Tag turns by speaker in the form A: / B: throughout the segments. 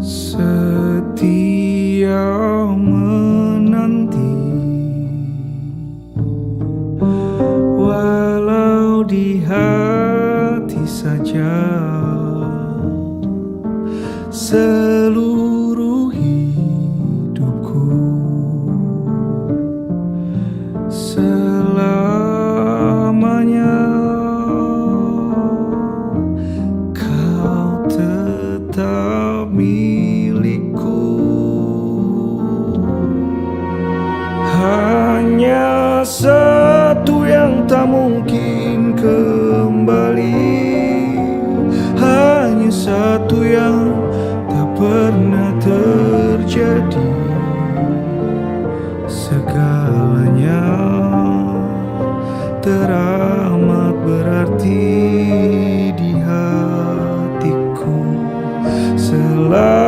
A: Setia menanti, walau di hati saja. Seluruh hidupku selamanya kau tetap milikku. Hanya satu yang tak mungkin kembali, hanya satu yang tak pernah terjadi. Segalanya teramat berarti di hatiku selamanya.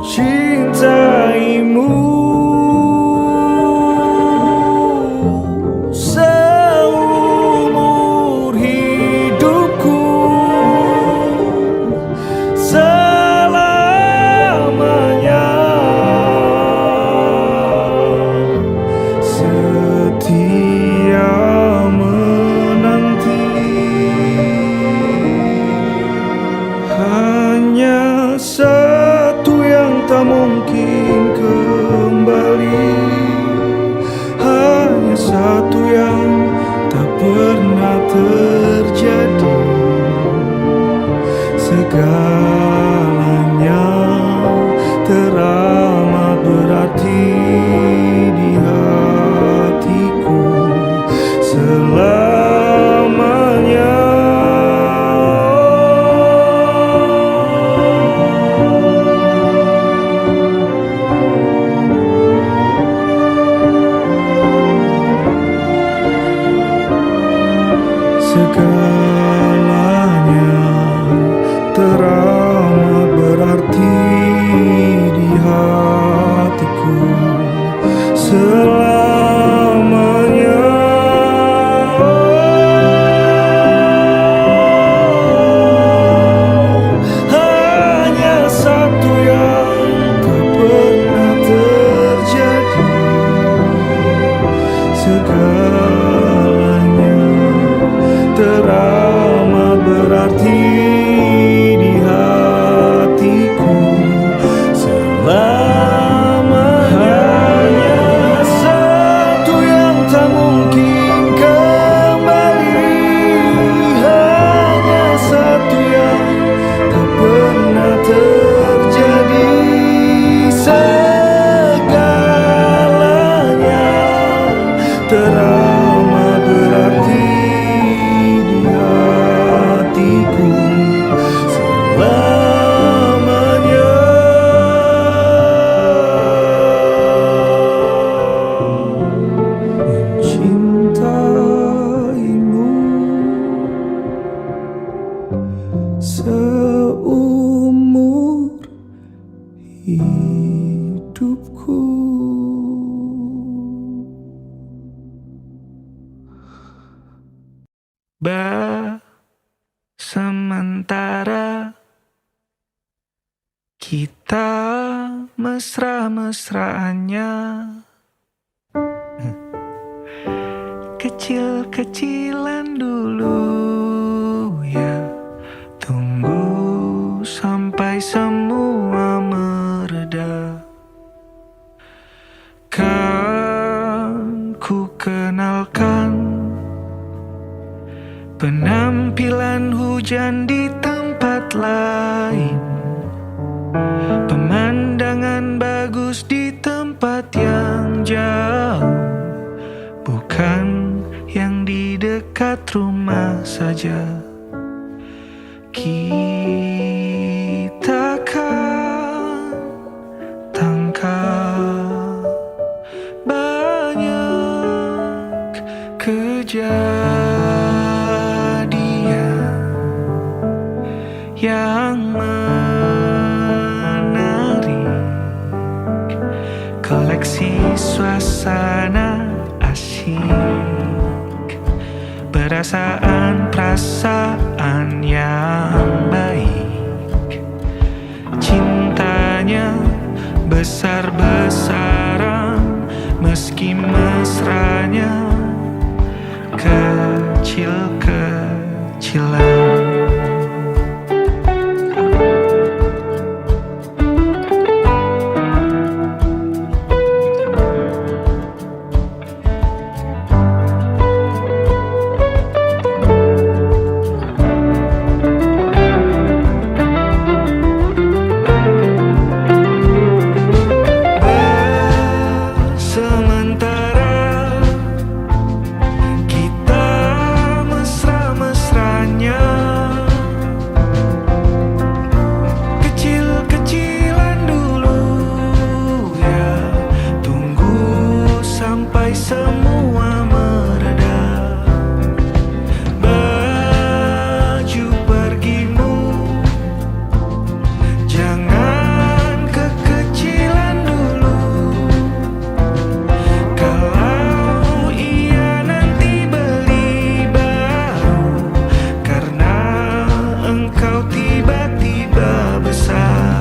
A: Mencintaimu seumur hidupku, selamanya. Setia menanti, hanya satu yang tak mungkin kembali, hanya satu yang tak pernah terjadi. Segalanya teramat berarti di hatiku selamanya. Segalanya teramat berarti di hatiku selamanya. Hanya satu yang tak pernah terjadi. Segalanya teramat berarti di hatiku selamanya. Hanya satu yang tak mungkin kembali, hanya satu yang tak pernah terjadi. Segalanya teramat berarti di hatiku selamanya. Mencintaimu seumur hidupku. Sementara kita mesra-mesraannya, kecil-kecilan dulu ya. Tunggu sampai semua mereda, kan ku kenalkan penampilan hujan di tempat lain, pemandangan bagus di tempat yang jauh, bukan yang di dekat rumah saja. Kita kan tangkap banyak kejadian yang menarik, koleksi suasana asyik perasaan yang baik. Cintanya besar-besaran, meski mesranya kecil-kecilan. Semua mereda, baju pergimu, jangan kekecilan dulu. Kalau iya nanti beli baru, karena engkau tiba-tiba besar.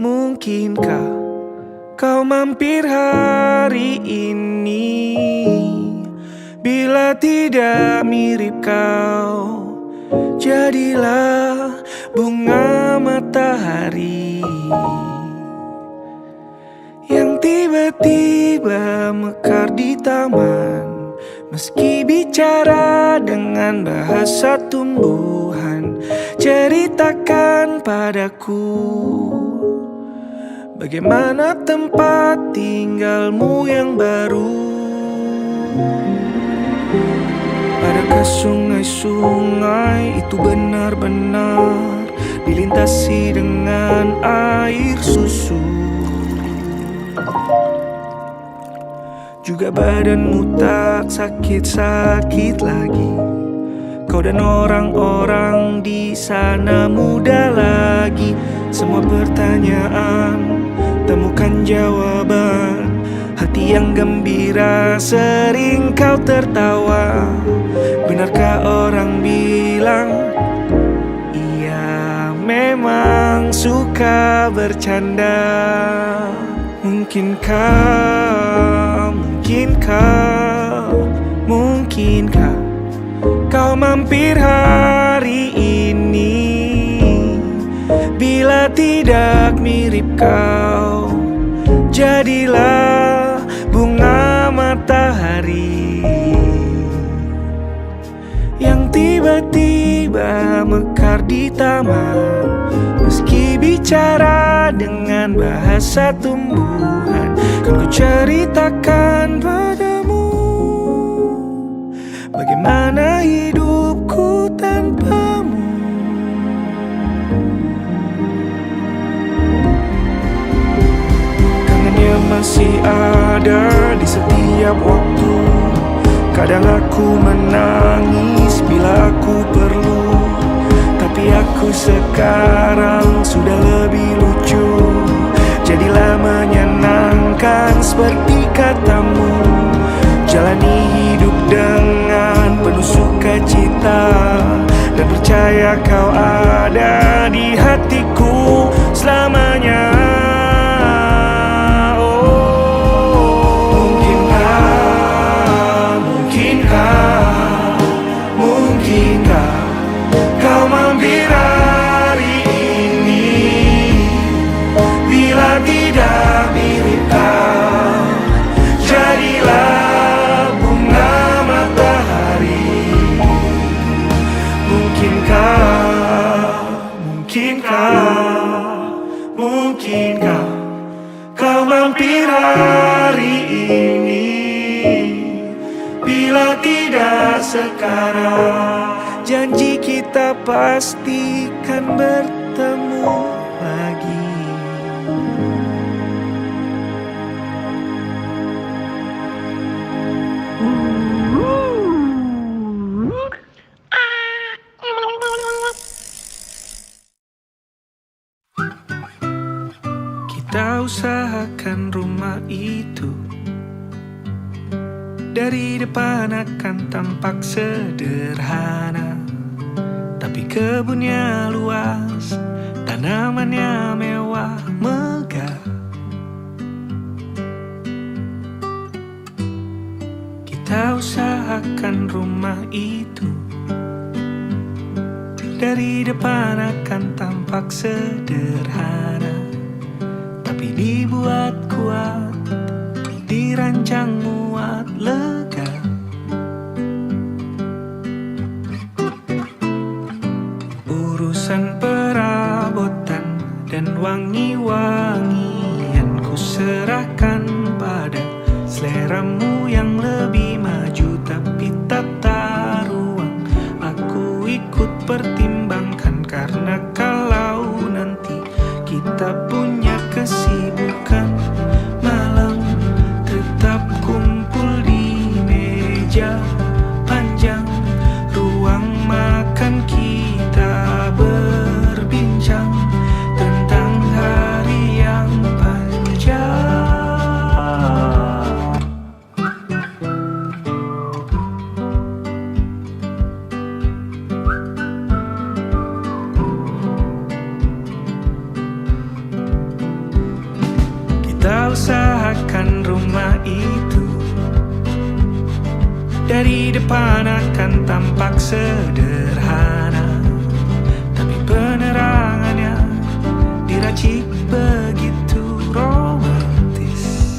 A: Mungkinkah kau mampir hari ini? Bila tidak mirip kau, jadilah bunga matahari yang tiba-tiba mekar di taman. Meski bicara dengan bahasa tumbuhan, ceritakan padaku bagaimana tempat tinggalmu yang baru. Adakah sungai-sungai itu benar-benar dilintasi dengan air susu? Juga badanmu tak sakit-sakit lagi. Kau dan orang-orang di sana muda lagi. Semua pertanyaan temukan jawaban. Hati yang gembira sering kau tertawa. Benarkah orang bilang ia memang suka bercanda? Mungkinkah kau mampir hari ini? Bila tidak mirip kau, jadilah bunga matahari yang tiba-tiba mekar di taman. Meski bicara dengan bahasa tumbuhan, kan ku ceritakan padamu bagaimana hidupku tanpamu. Kangennya masih ada di setiap waktu. Kadang aku menangis bila aku perlu, tapi aku sekarang sudah lebih lucu. Jadilah menyenangkan seperti katamu. Jalani hidup dengan penuh sukacita dan percaya percaya kau ada di hatiku selamanya. Mungkinkah kau mampir hari ini? Bila tidak milik kau, jadilah bunga matahari. Mungkinkah kau mampir hari ini? Bila tidak sekarang, janji kita pastikan bertemu lagi. Kita usahakan rumah itu dari depan akan tampak sederhana, tapi kebunnya luas, tanamannya mewah megah. Kita usahakan rumah itu dari depan akan tampak sederhana, tapi dibuat kuat, dirancang muat lega. Urusan perabotan dan wangi-wangian ku serahkan pada seleramu yang lebih maju, tapi tata ruang aku ikut pertimbangkan, karena kalau nanti kita punya kesibukan, malam tetap kumpul di meja panjang, ruang makan kita berbincang tentang hari yang panjang. Kita usahakan rumah itu dari depan akan tampak sederhana, tapi penerangannya diracik begitu romantis.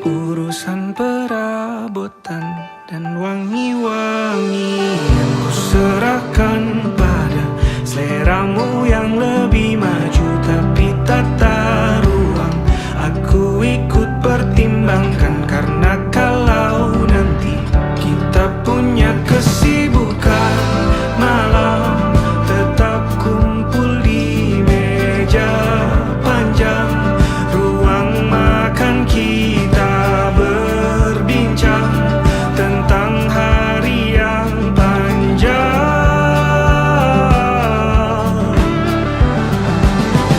A: Urusan perabotan dan wangi-wangian ku serahkan pada seleramu yang lebih maju, tapi tata ruang aku ikut pertimbangkan, karena kalau nanti kita punya kesibukan, malam tetap kumpul di meja panjang, ruang makan kita berbincang tentang hari yang panjang.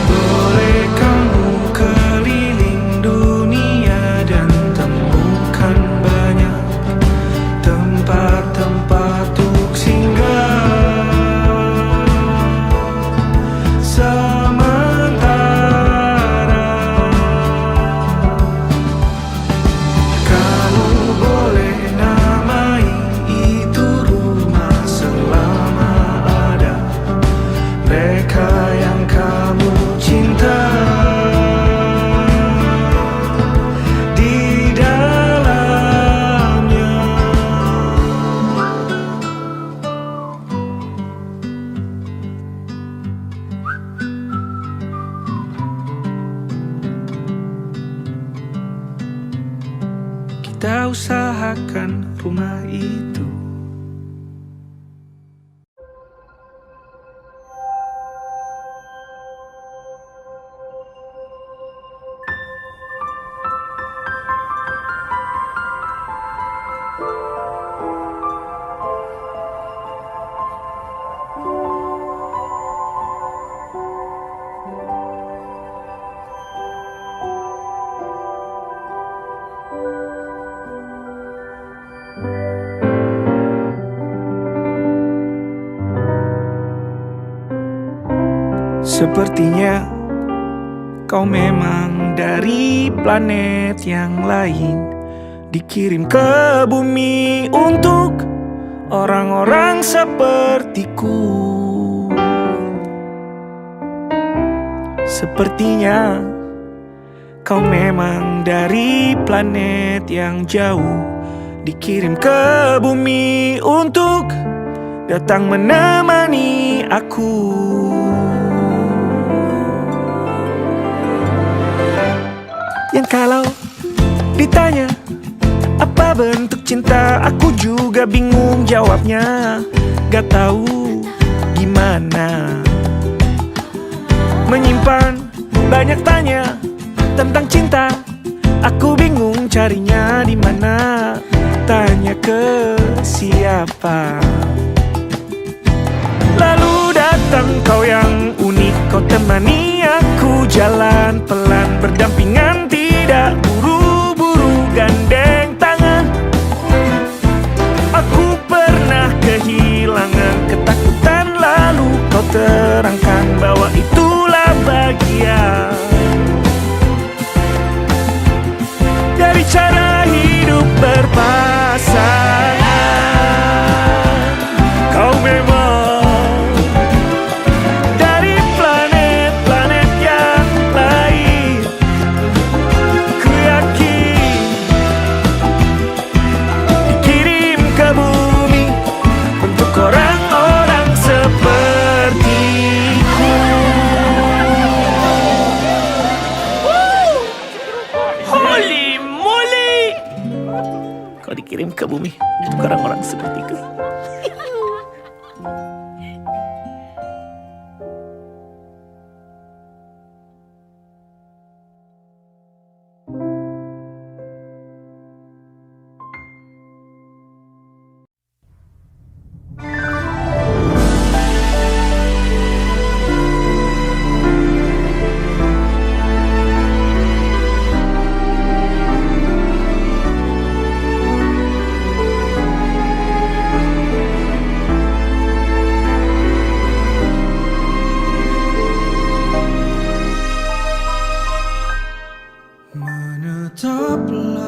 A: Boleh kamu keliling dunia dan temukan banyak tempat-tempat untuk singgah. Sementara kamu boleh namai itu rumah selama ada mereka yang kamu cinta di dalamnya. Kita usahakan rumah itu. Sepertinya kau memang dari planet yang lain, dikirim ke bumi untuk orang-orang sepertiku. Sepertinya kau memang dari planet yang jauh, dikirim ke bumi untuk datang menemani aku. Yang kalau ditanya apa bentuk cinta, aku juga bingung jawabnya. Gak tahu gimana menyimpan banyak tanya tentang cinta. Aku bingung carinya di mana, tanya ke siapa. Lalu datang kau yang unik, kau temani aku jalan pelan berdampingan, tidak buru-buru gandeng tangan. Aku pernah kehilangan ketakutan, lalu kau terangkan bahwa itulah bagian dari cara hidup berpasangan. Kau memang dari planet-planet yang lain. Ku yakin dikirim ke bumi untuk orang-orang sepertiku. Holy moly! Kau dikirim ke bumi untuk orang-orang sepertiku. Menetaplah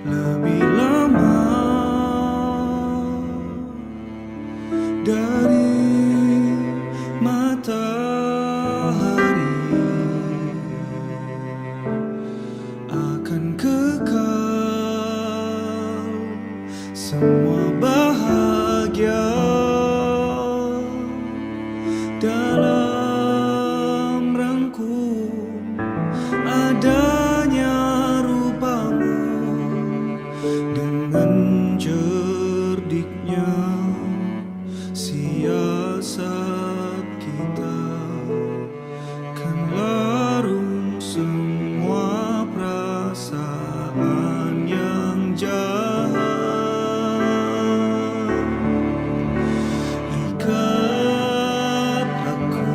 A: lebih lama dari matahari, akan kekal semua bahagia dalam rangkum adanya rupamu. Dengan cerdiknya siasat kita kan larung semua perasaan yang jahat. Ikat aku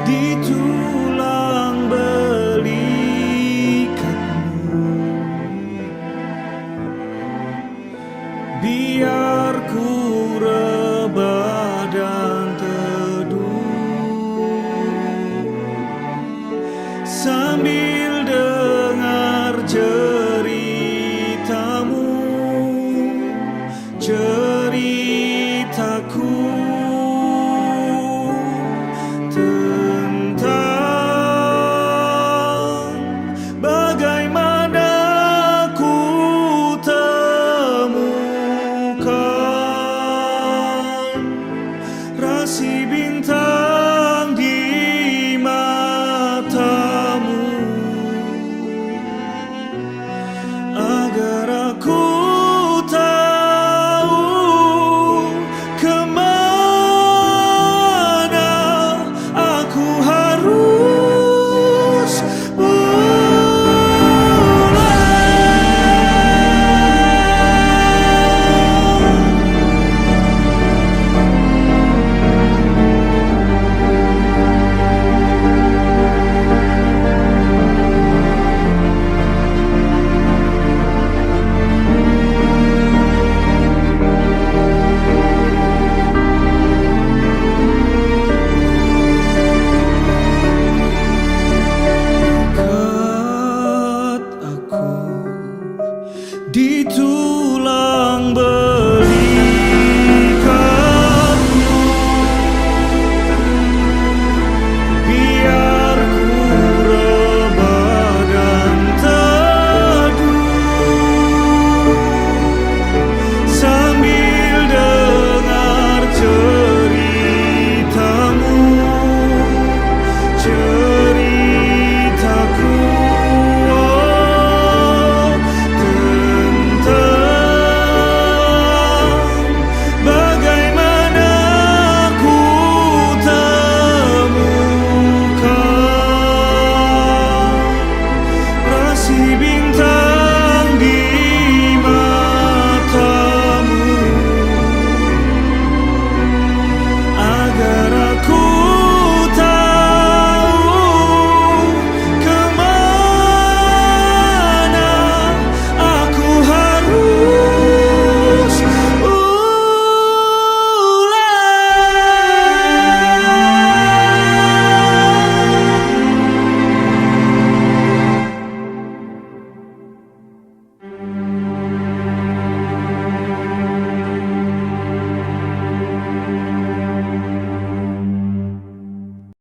A: di tulang belikatmu, biar ku rebah dan teduh sambil dengar ceritamu, ceritaku tentang bagaimana. Ku temukan
B: rindu